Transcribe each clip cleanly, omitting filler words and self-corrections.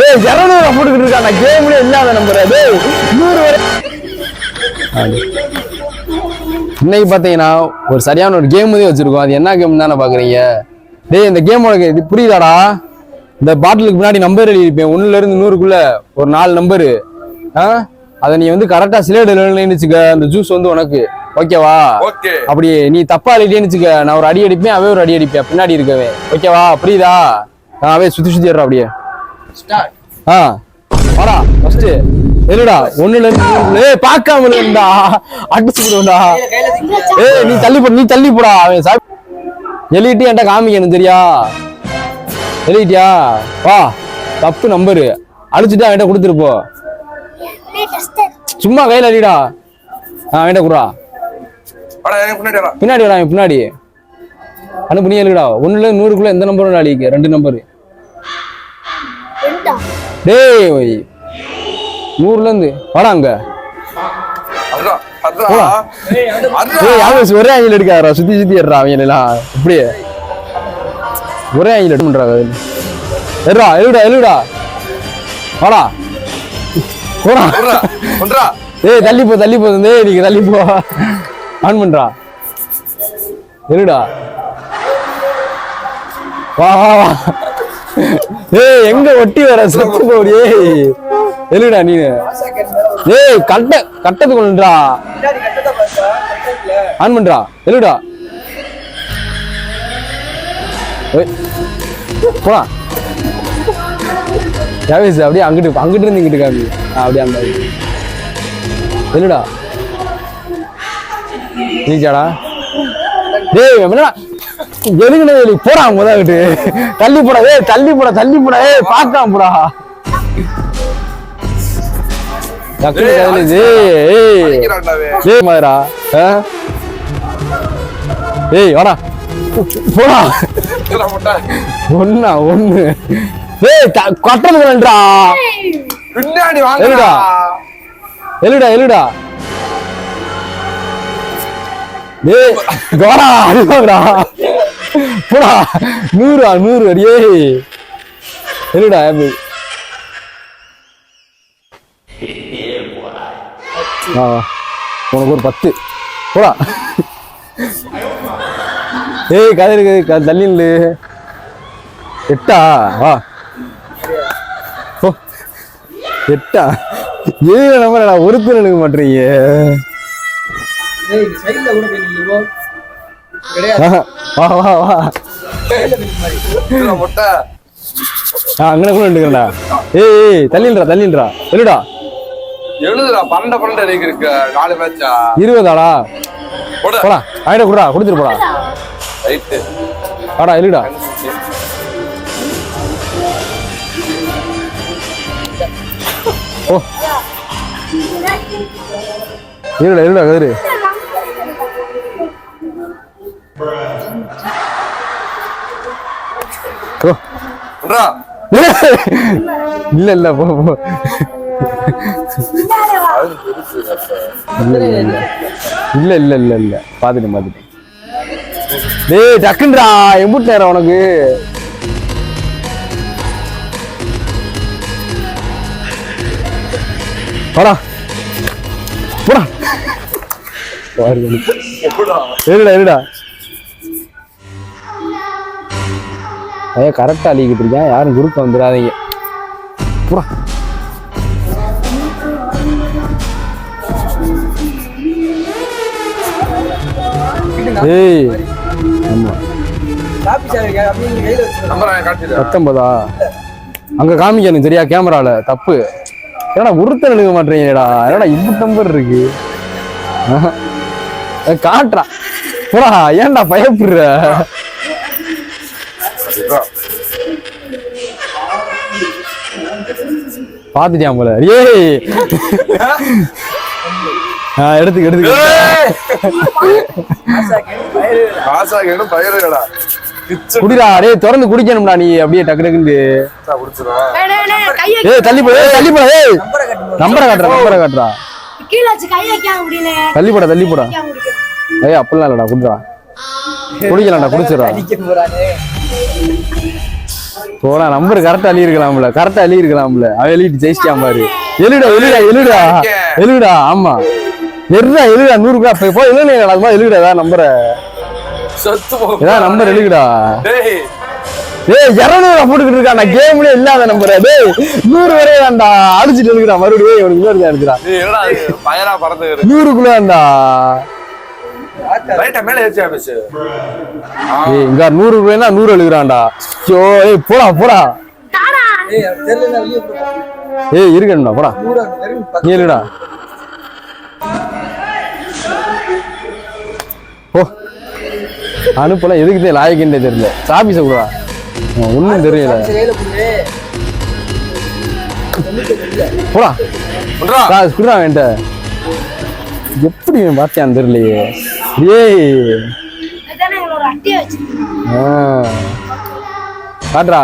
ஏய் 200 போட்டுக்கிட்டு இருக்கான் கேம்ல இல்லாத நம்பர் அது 100 வரை. இன்னைக்கு பாத்தீங்கன்னா ஒரு சரியான ஒரு கேம் வச்சிருக்கோம். அது என்ன கேம் தானே பாக்குறீங்க? டேய் இந்த கேம் உனக்கு இது புரியுதாடா? இந்த பாட்டிலுக்கு முன்னாடி நம்பர் எழுதிருப்பேன் 1ல இருந்து 100க்குள்ள ஒரு 4 நம்பரு. அதை நீ வந்து கரெக்டா சிலேட் எழுதுச்சுக்க அந்த ஜூஸ் வந்து உனக்கு ஓகேவா? அப்படி நீ தப்பா எழுதியேன்னு வச்சுக்க நான் ஒரு அடி அடிப்பேன் அவன் ஒரு அடி அடிப்பேன் பின்னாடி இருக்கவே ஓகேவா? புரியுதா? அவே சுத்தி சுத்தி ஏறா அப்படியே வாடா ஃபர்ஸ்ட் எழுடா 1ல இருந்து பார்க்காம இருந்தா அடிச்சு போடுவா. நீ தள்ளி போடா. அவன் எழுதிட்டு என்கிட்ட காமிக்கணும் சரியா? எழுதிட்டியா? வா தப்பு நம்பரு அழிச்சுட்டு அவன்கிட்ட கொடுத்துருப்போ. சும்மா கையில அடிடா. அவன்கிட்ட குடுறா. பின்னாடி வரா பின்னாடி அனுப்பு. நீ எழுடா 1ல 100க்குள்ள எந்த நம்பரும் அழிக்க 2 நம்பரு. டேய் 100ல இருந்து வாடா அங்க. ஒரே ஆங்கில எடுக்காரா சுத்தி சுத்தி ஏறா அவங்க எல்லாம் இப்படியே ஒரே ஆங்கில எடுறா. எழுடா வாடா போடா. ஏய் தள்ளி போ நீங்க தள்ளி போ. ஆன் பண்றா. எழுடா வா. ஏய் எங்க ஒட்டி வர செத்து போடி. எழுடா நீ. ஏய் கட்டத்து கொண்டுடா. ஆன் பண்றா. எழுடா போடா. அப்படியே அங்கிட்டு இருந்து இங்கிட்டு காமி. அப்படியே அந்த எழுடா நீச்சாடா. டேய் என்னடா எதுக்குனே போடா முதல்கிட்டு தள்ளி போடா. ஏய் பார்க்காம போடா. ஏய் வாடா போடா. ஒண்ணு ஏய் கட்டது வேண்டா. பின்னாடி வாங்கடா. எழுடா டேய் கோடா அடிவாங்கடா. போடா 100 அடியே. எழுடா உனக்கு ஒரு 10 போடா. ஏய் கதை இருக்கு தள்ளி 8 வா 8 ஏழு நம்பர் நான் ஒருத்தர் எடுக்க மாட்டீங்க. அங்கே கூட எடுக்கிறா. ஏய் தள்ளின்றா எழுடா. எழுதுடா 12 இருக்கு 4 மேட்சா 20ஆடா. போடா ஆயிட குடுடா கொடுத்துட்டு போடா. ரைட் வாடா எழுடா. ஓ எழுடா கதிரு. இல்ல போ இல்ல பாத்துட்டு டேய் டக்குன்றா எம்புட்டு நேரம் உனக்கு. போடா எழுடா கரெக்டா அழிக்கிட்டு இருக்கேன். யாரும் குரூப் வந்துடாதீங்க. போடா ஏய் ஆமா 19 அங்க காமிக்கணும் சரியா? கேமரால தப்பு. ஏன்னா ஒருத்தர் எழுத மாட்டீங்கடா. ஏன்னா இப்படி நம்பர் இருக்கு காட்டுறா. போடா ஏன்டா பயப்படுற? பாத்துட்டியா போல. ஏய் எடுத்து குடிடா. டேய் திறந்து குடிக்கணும்டா நீ அப்படியே டக்கு டக்குன்னு. ஏய் தள்ளி போடா. ஏய் நம்பரை காட்டுறா. தள்ளி போடா. ஏய் அப்படிலாம் இல்லடா குடிடா. குடிக்கலாம்டா குடிச்சிடா. போடா நம்பர் கரெக்டா எழுதிருக்கலாம்ல, கரெக்டா எழுதிருக்கலாம்ல. அவன் எழுதிட்டு ஜெயிச்சிட்டான் பாரு. எழுடா ஆமா எழுடா 100 ரூபா போய் எழுதுனீங்களா எழுதுடா ஏதாவது நம்பரை ஏதாவது நம்பர் எழுதுடா. ஏய் 200 போட்டுக்கிட்டு இருக்கா நான் கேம்லயே இல்லாத நம்பர். டேய் 100 வரையே வேண்டா அடிச்சுட்டு எழுதுடா மறுபடியும் உனக்கு இன்னொரு அடிச்சுடா 100க்குள்ள வேண்டா. மேல ஏறிச்சா பேசு. ஏய் இங்க 100 ரூபாய்னா 100 எழுதுறான்டா. ஐயோ ஏய் போடா ஏய் இருக்கணும்டா போடா நீ எழுடா ஓ அனுப்பலாம் எதுக்குதே லாயக்கின்றே தெரியல. சாபிஸை கொடுடா ஒன்றும் தெரியல. போடா குடுறா வேண்ட எப்படி பார்த்தியான்னு தெரியலையே. ஏய் காட்டுறா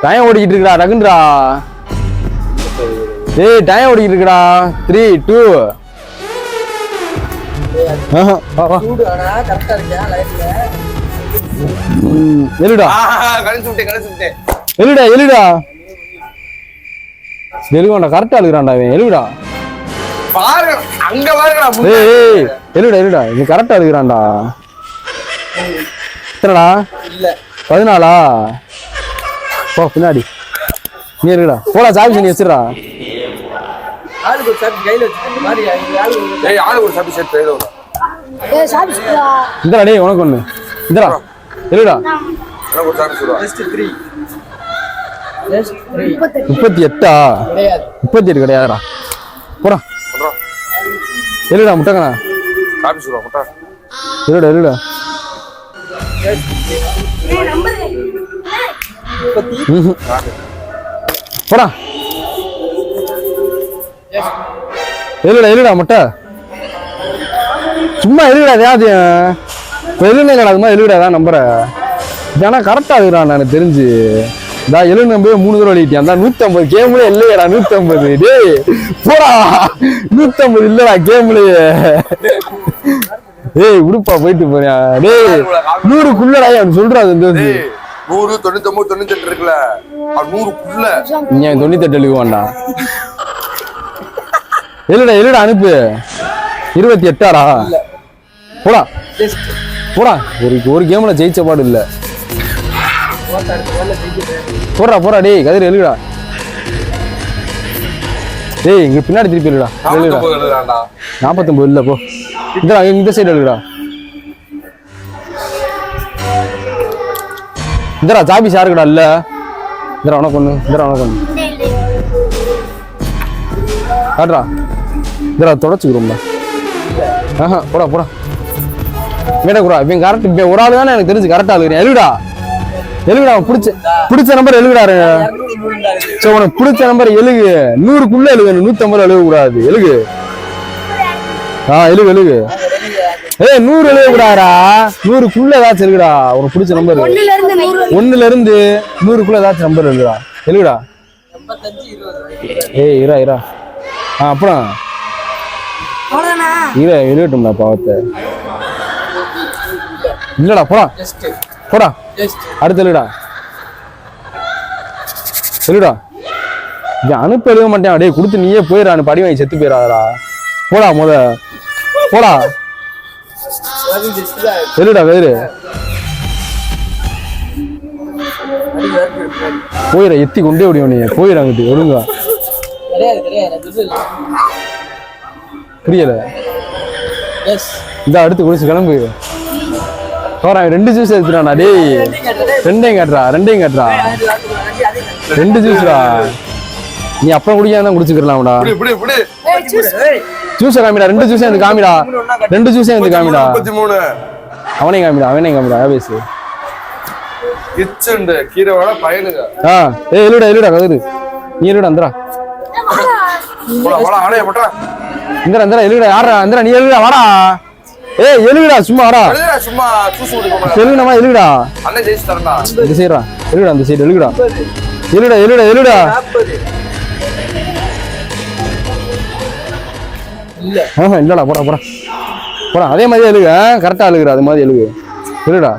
டைம் ஓடிக்கிட்டு இருக்குடா டக்குன்றா. ஏய் டைம் ஓடிக்கிட்டு இருக்குடா 3 2 எழுடா எழுவாண்டா கரெக்டா எழுதுறான்டா அவன் எழுடா எழுடா நீ கரெக்டா எழுதுறான்டா. எத்தனடா 14 போ பின்னாடி நீ எழுடா போடா சாபிஸ் நீ வச்சிடா. இந்தடா டேய் உனக்கு ஒண்ணு இந்தடா எழுடா 38 38 கிடையாதுடா போடா எழுடா முட்டங்கண்ணா எழுடா போடா எழுடா முட்டை சும்மா எழுதுடா ஏதாவது எழுதுனேடா அது மாதிரி எழுதுடா நம்பரை ஏன்னா கரெக்டா எழுதுறான் எனக்கு தெரிஞ்சு. இதா 7 3 தடவை எழுதிட்டேன். அந்த 150 கேம்ல இல்லையடா 150. டேய் போடா 150 இல்லடா கேம்லயே. ஏய் உடுப்பா போயிட்டு போறியா டேய் 100க்குள்ளடா அவன் சொல்றாது. 100 99 98 இருக்குல 100க்குள்ள நீ 98 எழுதுவான்டா. எழுடா அனுப்பு 28டா போடா ஒரு கேம்ல ஜெயிச்ச பாடு இல்ல. போடா டேய் கதிர் எழுடா. டேய் இங்க பின்னாடி திருப்பி எழுடா 49 இல்ல போ இந்த சைடு எழுடா. இந்தடா சாபி சாருக்குடா இல்ல இந்தடா உனக்கு ஒண்ணு காட்டுறா இந்தடா தொடச்சுக்கிறோம்டா. போடா மேடா குரா இவன் கரெக்ட் இப்போ ஒரு ஆளு தானே எனக்கு தெரிஞ்சு கரெக்டா எழுதுறேன். எழுதுடா பிடிச்ச நம்பர் எழுதுடாரு. சரி உனக்கு பிடிச்ச நம்பர் எழுகு 100க்குள்ள எழுகணும் 150 எழுத கூடாது. எழுகு எழுகு ஏய் 100 எழுத கூடாதா 100க்குள்ள ஏதாச்சும் எழுதுடா. உனக்கு பிடிச்ச நம்பர் 1ல இருந்து 100க்குள்ள ஏதாச்சும் நம்பர் எழுதுடா. ஏய் இரா அப்புறம் எழுதட்டும்டா பாவத்தை இல்லடா போடா அடுத்து எழுடா அனுப்ப எழுத மாட்டேன். அப்படியே கொடுத்து நீயே போயிடா படி வாங்கி செத்து போயிடாதடா. போடா எழுடா வேறு போயிட எத்தி கொண்டே முடியும். நீ போயிடாங்கிட்டு ஒழுங்கா புரியல. இந்த அடுத்து குடிச்சு கிளம்பு போறான். 2 ஜூஸ் எடுத்துட்டானா டேய் 2 காட்டுறா 2 ஜூஸ்டா. நீ அப்புறம் குடிக்காம குடிச்சுக்கலாம்டா. ஜூஸ காமிடா 2 ஜூஸே வந்து காமிடா 2 ஜூஸே வந்து காமிடா. அவனே காமிடா பேசு கிச்சன் கீரைவாட பையனுங்க. ஏய் எழுடா கதிரு நீ எழுடா அந்தரா இந்தரா எழுடா யாரா அந்தரா நீ எழுடா வாடா. ஏய் எழுடா சும்மா வாடா எழுடா எழுடா அண்ணன் ஜெயிச்சு தரடா. இந்த சைடுடா எழுடா அந்த சைடு எழுடா இல்லடா போடா அதே மாதிரி எழுக கரெக்டா எழுகுற அது மாதிரி எழுகு எழுடா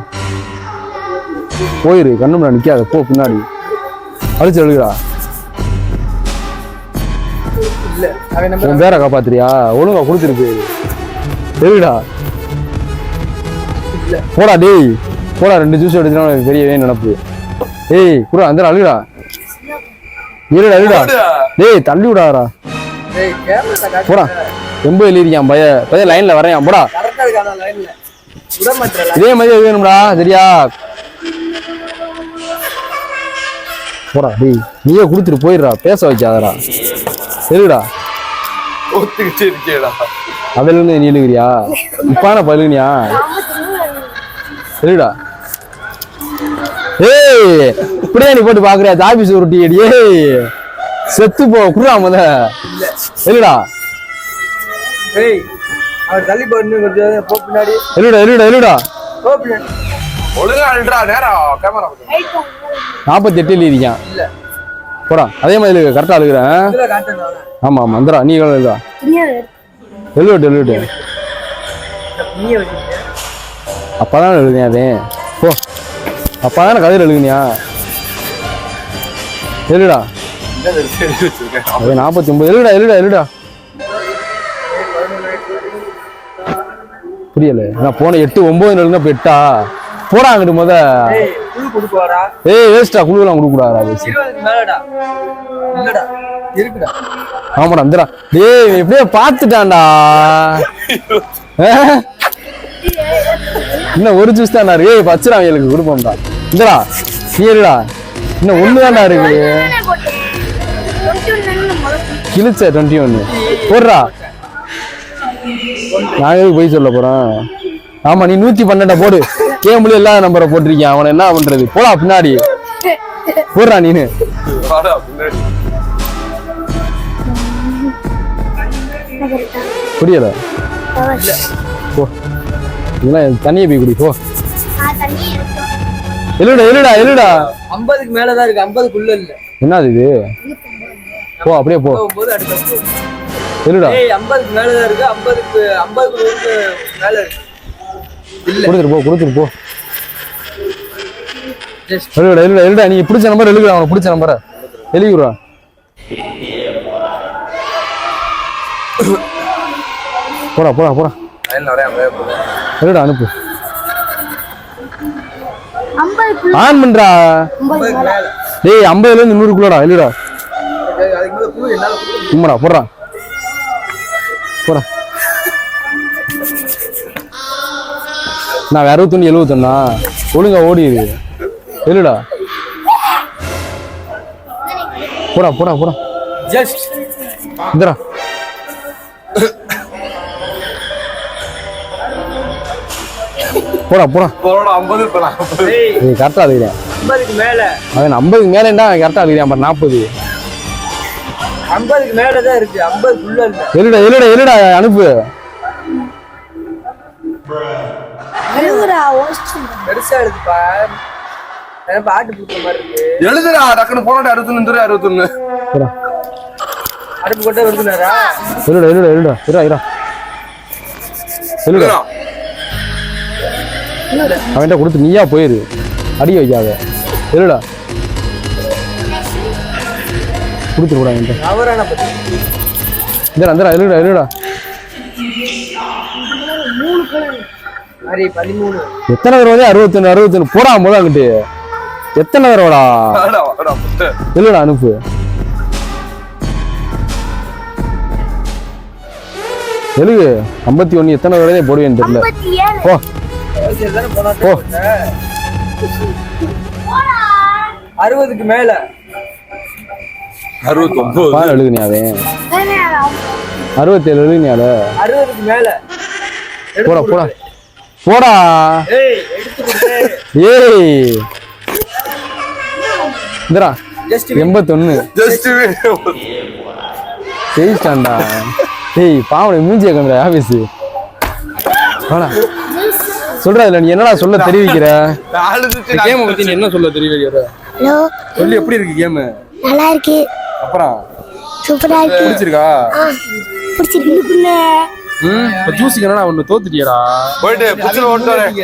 போயிரு, கண்ணு முன்னாடி நிக்காத, போ பின்னாடி. அழிச்சு எழுதுடா. இல்ல அவன் நம்பர் உன் பேரை காப்பாத்துறியா? ஒழுங்கா கொடுத்துருக்கு. எழுடா. போடா டேய், போடா. 2 ஜூஸ் எடுத்துனா பெரிய நினப்பு. ஏய் குரா அந்த அழுகுடா. இருடா இருடா. டேய் தள்ளி விடாதடா. டேய் கேமரா காட்டு. போடா. ரொம்ப எழுதிருக்கான் பைய லைன்ல வரேன். போடா. கரெக்டா இருக்கான லைன்ல. விட மாட்டறல. இதே மாதிரி வேணும்டா, சரியா? போடா டேய், நீயே கொடுத்துட்டு போயிடுறா, பேச வைக்காதடா. எழுடா. ஒத்துக்கிட்டு இருக்கேடா. அதுல இருந்து நீ எழுதுறியா? இப்பான பழுகுனியா? எழுடா. ஏய் இப்படியே நீ போட்டு பாக்குறியா? ஜாபிஸ் உருட்டி அடி. ஏய் செத்து போ, குடுறா முத. எழுடா. டேய் அவன் தள்ளி போன்னு கொஞ்சம் போ பின்னாடி. எழுடா எழுடா எழுடா. போ பின்னாடி. ஒழுங்கா அழுறா நேரா கேமரா. 48 எழுதிருக்கான். இல்ல. போடா அதே மாதிரி கரெக்டா எழுதுறேன். இதுல காட்டணும். ஆமா ஆமா அந்தரா நீ எழுதா. எழுவிட்டு எழுவிட்டு. நீயே வச்சிருக்க. அப்பதான் எழுதுனியா அதே? போ. அப்பதானே கதையில் எழுதுனியா? எழுடா. அது 49. எழுடா எழுடா எழுடா. புரியல. நான் போன 8 9 எழுதுனா இப்ப 8ஆ? போடா அங்கிட்டு முத. டேய் குழு கொடுக்குவாரா? ஏய் வேஸ்டா, குழுவெல்லாம் கொடுக்க கூடாதா? 20க்கு மேலடா. இல்லடா இருக்குடா. ஆமாடா அந்தரா. டேய் எப்படியோ பாத்துட்டான்டா. இன்னும் ஒரு ஜூஸ் தான்டா இருக்கு. ஏய் பச்சரா அவங்களுக்கு கொடுப்போம்டா. இந்தடா நீ எழுடா. இன்னும் 1 தான்டா இருக்கு. கிழிச்ச 21 போடுறா. நான் எதுக்கு போய் சொல்ல போறேன்? ஆமா நீ 112 போடு. கேம்ல இல்லாத நம்பரை போட்டிருக்கேன். அவனை என்ன பண்றது? போடா பின்னாடி. போடுறா நீனு. வாடா பின்னாடி. புரியல. போ. இதெல்லாம் தண்ணியை போய் குடி. போ. எழுடா எழுடா எழுடா. 50க்கு மேல தான் இருக்கு. 50க்குள்ள இல்ல. என்னது இது? போ அப்படியே போ. 9 அடுத்து. எழுடா. ஏய் 50க்கு மேல தான் இருக்கு. 50க்கு மேல இருக்கு. இல்ல. கொடுத்துட்டு போ கொடுத்துட்டு போ. ஜஸ்ட் எழுடா எழுடா எழுடா. நீ பிடிச்ச நம்பர் எழுதுடா. அவனுக்கு பிடிச்ச நம்பரை எழுதிடுறா. போடா போடா போடா. லைன்ல வரேன் அப்படியே போடு. எழுடா அனுப்பு. ஆன் பண்றா. 50க்கு மேல. டேய் 50ல இருந்து 100க்குள்ளடா. எழுடா. அதுக்கு மேல குழு என்னால குழு. உம்மடா போடுறா. போடா. நான் 61 71 ஒழுங்கா ஓடிடு. எழுடா. போடா போடா போடா. Just Indera. போடா போடா. போடா 50 இப்ப 40. ஏய் நீ கரெக்டா எழுதுறேன். 50க்கு மேல. அவன் 50க்கு மேலேண்டா கரெக்டா எழுதுறான் பாரு. 40. 50க்கு மேல தான் இருக்கு. 50க்குள்ள இல்ல. எழுடா எழுடா எழுடா அனுப்பு. பெருசா எடுத்துப்பா. எனக்கு பாட்டு புடிச்ச மாதிரி இருக்கு. எழுதுடா டக்குனு போடா. 61 61. போடா. அடுப்பு கொட்ட வருதுனாரா? எழுடா எழுடா எழுடா. இரா இரா. எழுடா. அவன்கிட்ட கொடுத்து நீயா போயிரு. அடி வைக்காத. எழுடா. கொடுத்துட்டு கூட அவன்கிட்ட. அவரான பத்தி. Indera Indera எழுடா எழுடா. மாதிரி 13. எத்தனை தடவை? 61 61. போடா போதா அங்கிட்டு. எத்தனை தடவைடா? வாடா வாடா புட்டு. எழுடா அனுப்பு. எழுது. 51 எத்தனை தடவை போடுவேன்னு தெரியல. போ தானே போனா ஓ. 60க்கு மேல. 69. பால் எழுதுனியா அவன்? 67 எழுதுனியால. 60க்கு மேல. போடா போடா போடா. ஏய் எடுத்து குடு. ஏய் இந்தரா. Just 81 just ஜெயிச்சிட்டான்டா. ஏய் பாவனை மூஞ்சிய கண்டுடா ஆபீஸ். வாடா. சொல்றா இல்ல நீ என்னடா சொல்ல தெரிவிக்கிற? கேம் பத்தி நீ என்ன சொல்ல தெரிவிக்கிற? ஹலோ சொல்லி எப்படி இருக்கு கேம்? நல்லா இருக்கு. அப்புறம் சூப்பரா இருக்கு. பிடிச்சிருக்கா? பிடிச்சிருக்கு. இப்ப ஜூஸுக்கு என்னடா ஒண்ணு தோத்துட்டியடா. போயிட்டு புச்சுல ஓட்டு வரேன்.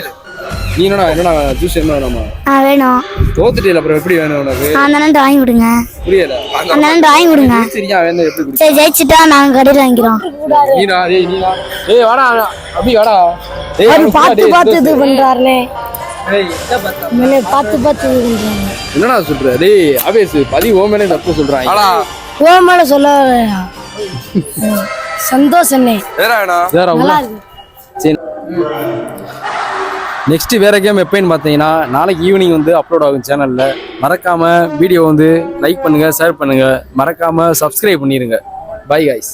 நீ என்னடா ஜூஸ் என்ன வேணாமா வேணும் தோத்துட்டே அப்புறம் எப்படி வேணும் உனக்கு அந்த அண்ணன் டிராயிங் கொடுங்க புரியல அந்த அண்ணன் டிராயிங் கொடுங்க சரியா வேணும் எப்படி குடி சரி ஜெயிச்சுட்டா நாங்க கடையில் வாங்கிக்கிறோம் நீனா வாடா அப்படி வாடா பார்த்து இது பண்றாருலே ஏய், என்ன பார்த்தா பார்த்து இது பண்றாங்க என்னடா சொல்ற டேய் ஆவேஸ் பதி ஓ மேலே தப்பு சொல்றாங்க ஆனா ஓ மேல சொல்ல சந்தோஷம் வேறா வேற நல்லா இருக்கு சரி நெக்ஸ்ட் வேற கேம் எப்போன்னு பார்த்தீங்கன்னா நாளைக்கு ஈவினிங் வந்து அப்லோட் ஆகும் சேனல்ல மறக்காம வீடியோ வந்து லைக் பண்ணுங்க ஷேர் பண்ணுங்க மறக்காம சப்ஸ்கிரைப் பண்ணிருங்க பை கைஸ்